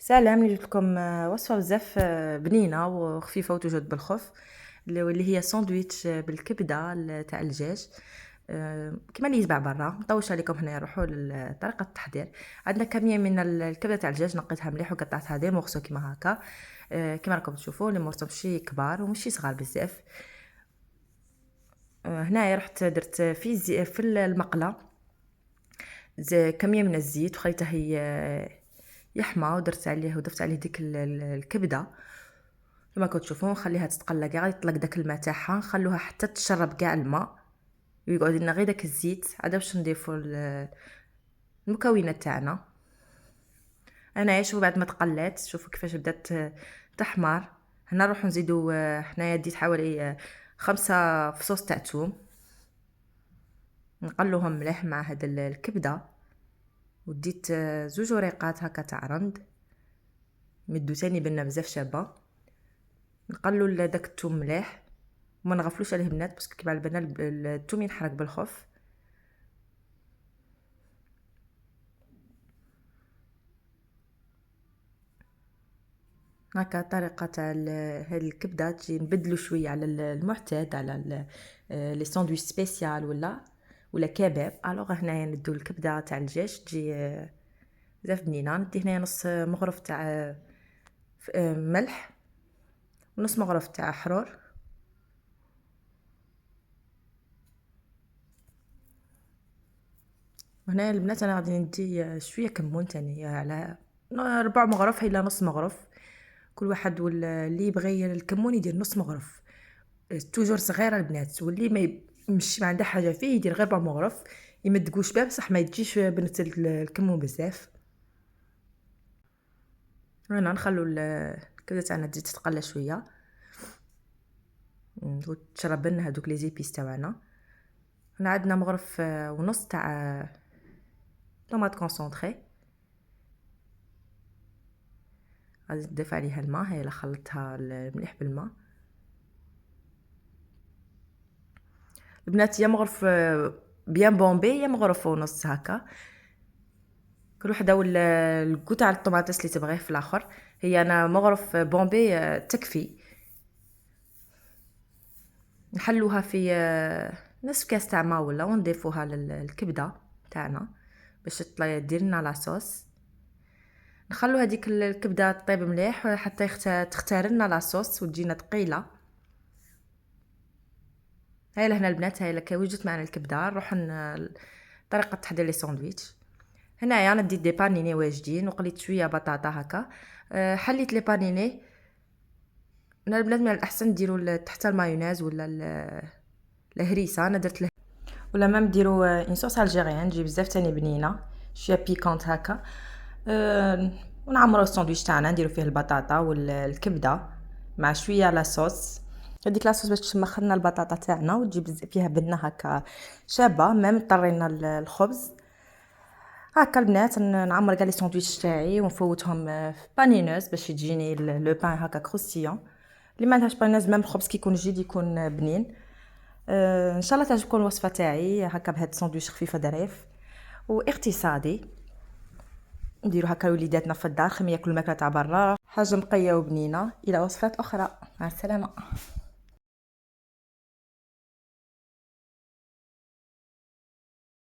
سلام، جبت لكم وصفة بزاف بنينة وخفيفة وتوجد بالخف، اللي هي ساندويتش بالكبدة تاع الدجاج. كما اللي يتباع برا. مطولش عليكم هنا، نروحوا لطريقة التحضير. عندنا كمية من الكبدة تاع الدجاج، نقيتها مليح وقطعتها دي مورسو كيما هكا. كيما راكم تشوفوا لي مورسو ماشي كبار وماشي صغار بزاف. هنايا رحت درت في المقلة كمية من الزيت وخليته يحمى، ودرت عليه وضفت عليه ديك الكبده كما كتشوفوا. نخليها تتقلى كاع، يطلق داك الماء تاعها، نخلوها حتى تشرب كاع الماء ويقعد لنا غير داك الزيت. عاد باش نضيفوا المكونات تاعنا. انا شوفوا بعد ما تقلات، شوفوا كيفاش بدات تحمر. هنا نروحو نزيدو حنايا ديت حوالي 5 فصوص تاع توم، نقلوهم مليح مع هاد الكبده. وديت 2 وريقات هكا تاع رند مدو تاني بنا بزاف شابه. نقلوا داك الثوم مليح وما نغفلوش عليه البنات، باسكو كيما على بالنا الثوم ينحرق بالخف. هكا طريقه تاع هاد الكبده تجي نبدلو شويه على المعتاد، على لي ساندويتش سبيسيال ولا كباب. الوغ هنايا ندو الكبده تاع الدجاج تجي بزاف بنينه. ندي هنايا نص مغرف تاع ملح ونص مغرف تاع حرور. وهنايا البنات انا غادي ندي شويه كمون تاني، على 4 مغرف الى نص مغرف كل واحد، واللي يبغي الكمون يدير نص مغرف. توجور صغيره البنات، واللي ما عنده حاجه فيه يدير غير 4 مغرف. يمدقوش بها بصح ما تجيش بنت الكمون بزاف. هنا نخلو الكبده تاعنا تزيد تتقلى شويه وتشرب لنا هذوك لي زيبيس تاعنا. هنا عندنا مغرف ونص تاع طوماط كونسونطري، غادي نضيف عليها الماء. هي اللي خلطتها مليح بالماء. البنات يا مغرف بيان بومبي يا مغرف ونص هكا، كل وحده والكو تاع الطوماطيس اللي تبغيه في الاخر. هي انا مغرف بومبي تكفي. نحلوها في نصف كاس تاع ماء ولا، ونضيفوها للكبده تاعنا باش تطلع دير لنا لاصوص. نخلو هذيك الكبده طيب مليح حتى تختار لنا لاصوص وتجينا ثقيله. هاي لهنا البنات، هاي لك وجدت معنا الكبده. نروح طريقه تحضير لي ساندويتش. هنايا انا ديت دي بانيني واجدين وقليت شويه بطاطا هكا. حليت لي بانيني. انا البنات من الاحسن ديروا تحت المايونيز ولا الهريسه. انا درت ولا ما نديروا ان صوص الجيريان تجي بزاف تاني بنينه، شويه بيكونت هكا. ونعمروا الساندويتش تاعنا، نديروا فيه البطاطا والكبده مع شويه لاصوص. هذيك لاصوص باش تشمخ لنا البطاطا تاعنا وتجيب فيها بنه هكا شابه. ما مضطرين الخبز هكا البنات. نعمر كاع لي ساندويتش تاعي ونفوتهم في بانينوز باش يجيني لو بان هكا كروستيون. اللي ما عندهاش بانينوز ميم الخبز كيكون جديد يكون بنين. ان شاء الله تعجبكم الوصفه تاعي هكا بهاد الساندويتش خفيفه ظريف واقتصادي. نديرو هكا لوليداتنا في الدار، خليهم ياكلوا الماكله تاع برا، حاجه نقيه وبنينه. الى وصفات اخرى، مع السلامه.